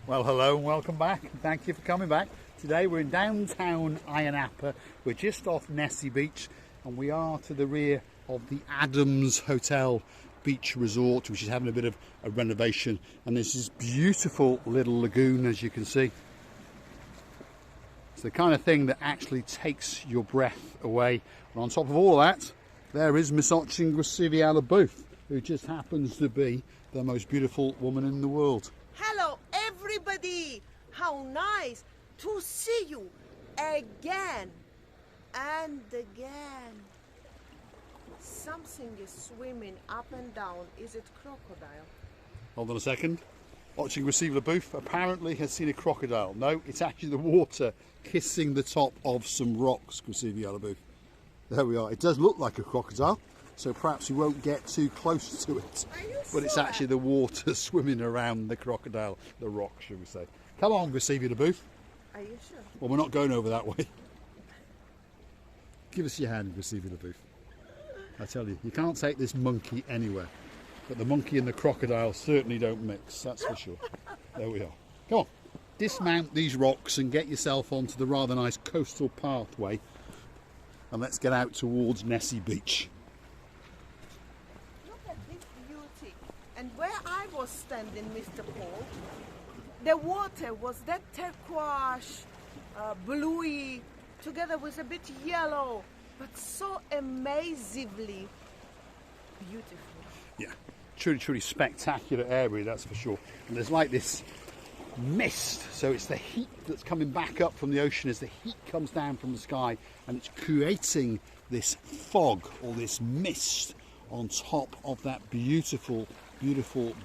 Well, hello and welcome back. Thank you for coming back. Today we're in downtown Ayia Napa. We're just off Nissi Beach and we are to the rear of the Adams Hotel Beach Resort, which is having a bit of a renovation. And there's this beautiful little lagoon, as you can see. It's the kind of thing that actually takes your breath away. And on top of all that, there is Miss Booth, who just happens to be the most beautiful woman in the world. Hello everybody! How nice to see you again and again. Something is swimming up and down. Is it crocodile? Hold on a second. Watching Receiver Booth apparently has seen a crocodile. No, it's actually the water kissing the top of some rocks, Receiver Booth. There we are. It does look like a crocodile, so perhaps we won't get too close to it. But it's actually the water swimming around the crocodile, the rock, should we say. Come on, Receiver Booth. Are you sure? Well, we're not going over that way. Give us your hand, Receiver Booth. I tell you, you can't take this monkey anywhere. But the monkey and the crocodile certainly don't mix, that's for sure. There we are. Come on, dismount these rocks and get yourself onto the rather nice coastal pathway. And let's get out towards Nissi Beach. Look at this beauty. And where I was standing, Mr. Paul, the water was that turquoise, bluey, together with a bit yellow, but so amazingly beautiful. Yeah, truly spectacular area, that's for sure. And there's like this mist, so it's the heat that's coming back up from the ocean as the heat comes down from the sky, and it's creating this fog or this mist on top of that beautiful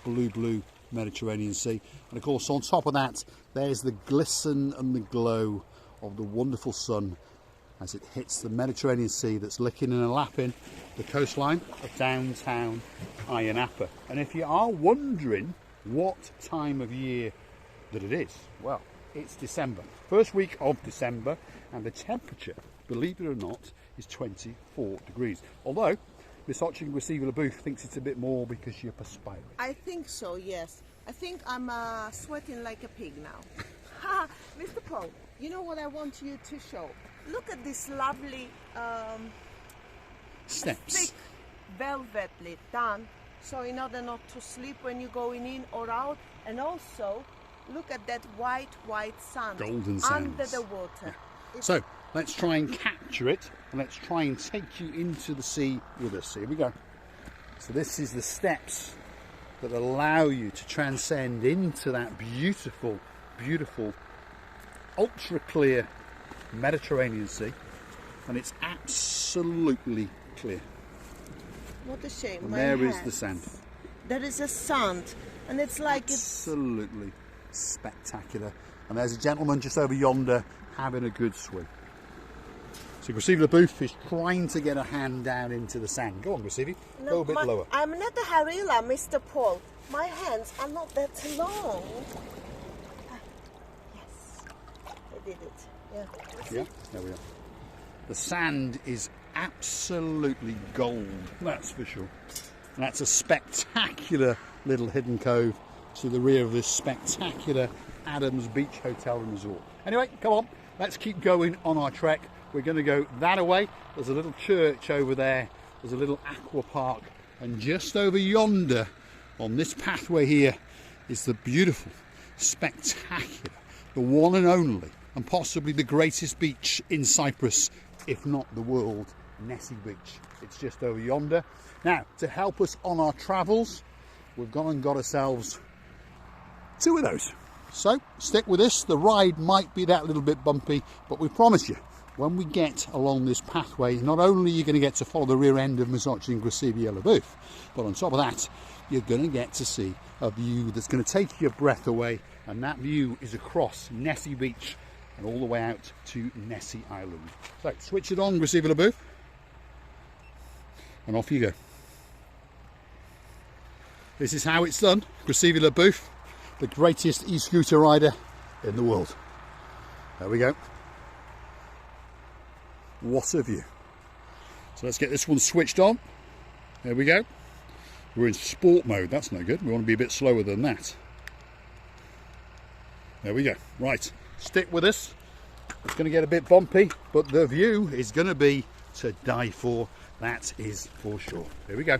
blue Mediterranean Sea. And of course on top of that there's the glisten and the glow of the wonderful sun as it hits the Mediterranean Sea that's licking and lapping the coastline of downtown Ayia Napa. And if you are wondering what time of year that it is, well, it's December, first week of December, and the temperature, believe it or not, is 24 degrees. Although Miss Receiver Booth thinks it's a bit more because you're perspiring. I think so, yes. I think I'm sweating like a pig now. Mr. Paul, you know what I want you to show? Look at this lovely steps. Thick, velvetly done, so in order not to slip when you're going in or out. And also, look at that white sand golden sands under the water. Yeah. So let's try and capture it, and let's try and take you into the sea with us. Here we go. So this is the steps that allow you to transcend into that beautiful ultra clear Mediterranean Sea, and it's absolutely clear. What a shame. And there is the sand. There is a sand, and it's like absolutely spectacular. And there's a gentleman just over yonder having a good swim. So Receiver Booth is trying to get a hand down into the sand. Go on, Receiver. No, go a bit lower. I'm not a harilla, Mr. Paul. My hands are not that long. Yes, I did it. Yeah, there we are. The sand is absolutely gold, that's for sure. And that's a spectacular little hidden cove to the rear of this spectacular Adams Beach Hotel and Resort. Anyway, come on, let's keep going on our trek. We're going to go that way. There's a little church over there. There's a little aqua park. And just over yonder, on this pathway here, is the beautiful, spectacular, the one and only, and possibly the greatest beach in Cyprus, if not the world, Nissi Beach. It's just over yonder. Now, to help us on our travels, we've gone and got ourselves two of those. So, stick with us. The ride might be that little bit bumpy, but we promise you, when we get along this pathway, not only are you going to get to follow the rear end of Miss Booth, but on top of that, you're going to get to see a view that's going to take your breath away, and that view is across Nissi Beach and all the way out to Nissi Island. So switch it on, Receiver Booth, and off you go. This is how it's done. Receiver Booth, the greatest e-scooter rider in the world. There we go. What a view. So let's get this one switched on. There we go. We're in sport mode, that's no good. We want to be a bit slower than that. There we go. Right, stick with us. It's going to get a bit bumpy, but the view is going to be to die for. That is for sure. Here we go.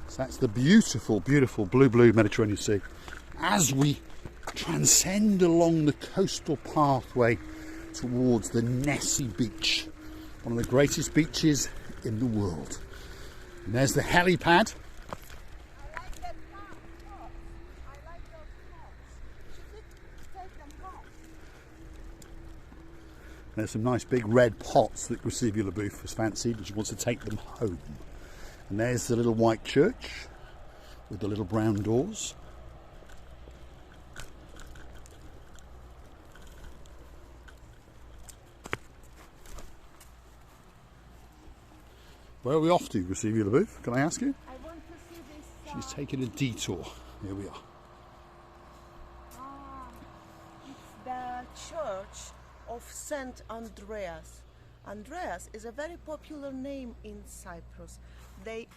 So that's the beautiful, beautiful blue Mediterranean Sea. As we transcend along the coastal pathway towards the Nissi Beach, one of the greatest beaches in the world. And there's the helipad. I like that pot. I like those pots. Take them home. There's some nice big red pots that Nissi Beach has fancied, and she wants to take them home. And there's the little white church with the little brown doors. Where are we off to, Nissi Beach? Can I ask you? I want to see this. She's taking a detour. Here we are. It's the church of Saint Andreas. Andreas is a very popular name in Cyprus. They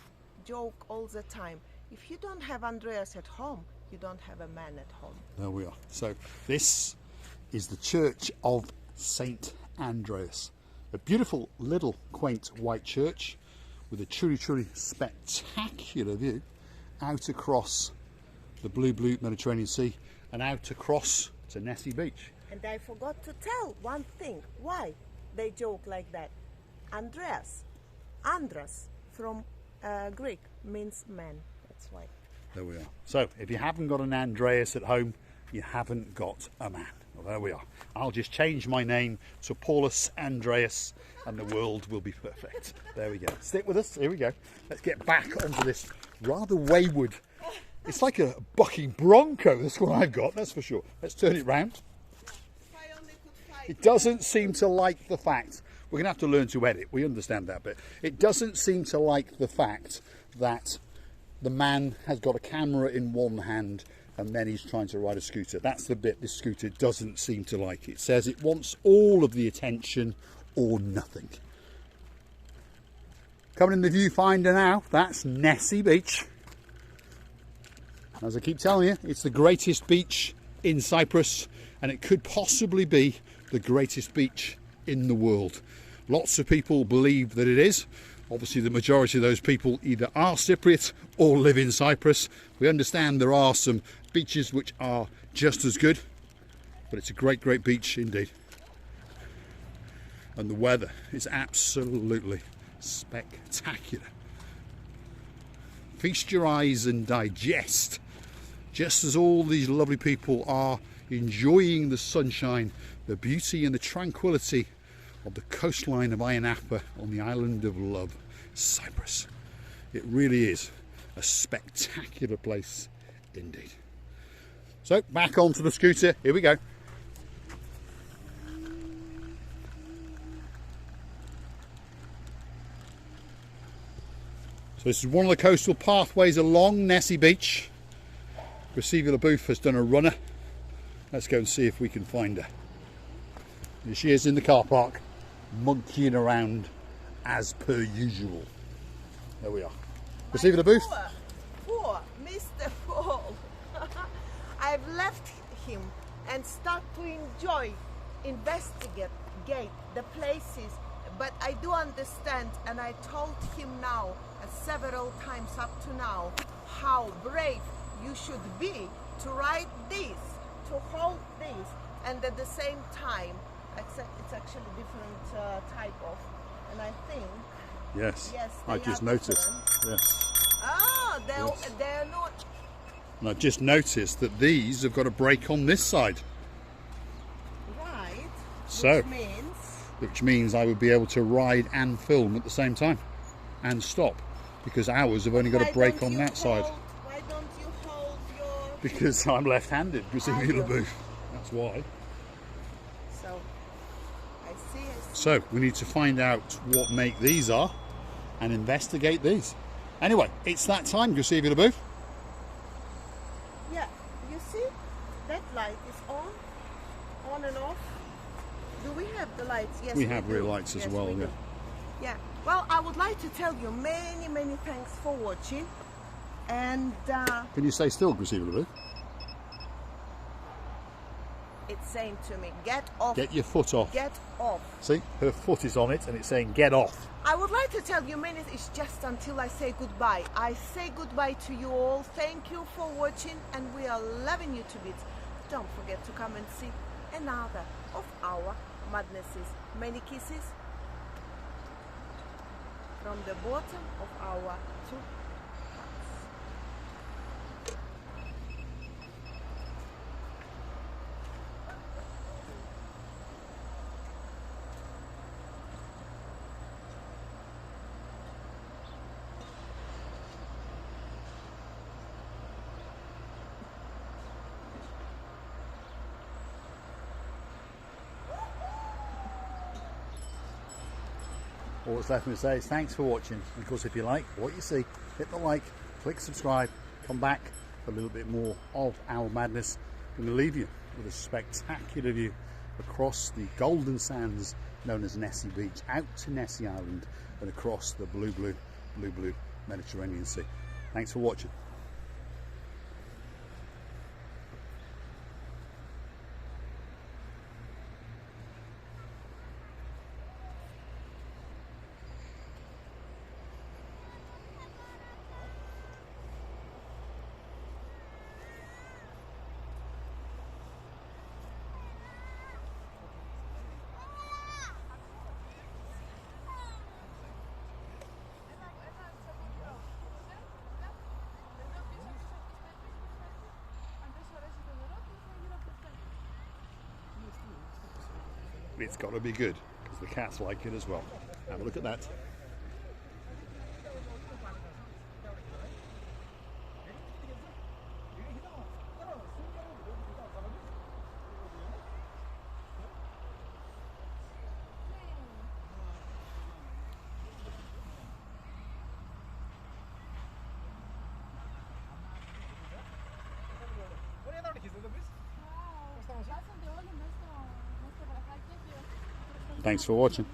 joke all the time. If you don't have Andreas at home, you don't have a man at home. There we are. So this is the church of Saint Andreas. A beautiful little quaint white church with a truly spectacular view out across the blue Mediterranean Sea and out across to Nissi Beach. And I forgot to tell one thing. Why they joke like that? Andreas from Greek means man. That's why. There we are. So if you haven't got an Andreas at home, you haven't got a man. Well, there we are. I'll just change my name to Paulus Andreas and the world will be perfect. There we go. Stick with us. Here we go. Let's get back onto this rather wayward. It's like a bucking bronco, this one I've got, that's for sure. Let's turn it round. It doesn't seem to like the fact, we're going to have to learn to edit, we understand that bit. It doesn't seem to like the fact that the man has got a camera in one hand and then he's trying to ride a scooter. That's the bit this scooter doesn't seem to like. It says it wants all of the attention or nothing. Coming in the viewfinder now, that's Nissi Beach. As I keep telling you, it's the greatest beach in Cyprus and it could possibly be the greatest beach in the world. Lots of people believe that it is. Obviously the majority of those people either are Cypriot or live in Cyprus. We understand there are some beaches which are just as good, but it's a great beach indeed. And the weather is absolutely spectacular. Feast your eyes and digest, just as all these lovely people are enjoying the sunshine, the beauty and the tranquility of the coastline of Ayia Napa on the island of love, Cyprus. It really is a spectacular place indeed. So back onto the scooter, here we go. So this is one of the coastal pathways along Nissi Beach. Nissi Beach has done a runner. Let's go and see if we can find her. Here she is in the car park, monkeying around as per usual. There we are. Nissi Beach. Poor Mr. Paul. I've left him and start to investigate the places, but I do understand, and I told him now several times up to now how brave you should be to ride this, to hold this, and at the same time, it's actually different type of, and I think yes I just noticed different. Yes. They're not. And I've just noticed that these have got a brake on this side. Right. So, which means I would be able to ride and film at the same time and stop, because ours have only got a brake on that side. Why don't you hold your... Because I'm left-handed, That's why. So, I see. So, we need to find out what make these are and investigate these. Anyway, it's that time, Nissi Beach. Yeah, you see? That light is on and off. Do we have the lights? Yes, we have rear lights as well, yeah. Yeah. Well, I would like to tell you many thanks for watching. And Can you stay still, Grisila? it's saying to me, get off. Get your foot off. Get off. See, her foot is on it and it's saying get off. I would like to tell you minutes, it's just until I say goodbye. I say goodbye to you all. Thank you for watching and we are loving you to bits. Don't forget to come and see another of our madnesses. Many kisses from the bottom of our two hearts. All that's left for me to say is thanks for watching. And of course, if you like what you see, hit the like, click subscribe, come back for a little bit more of our madness. I'm going to leave you with a spectacular view across the golden sands known as Nissi Beach, out to Nissi Island and across the blue Mediterranean Sea. Thanks for watching. It's got to be good because the cats like it as well. Have a look at that. Thanks for watching.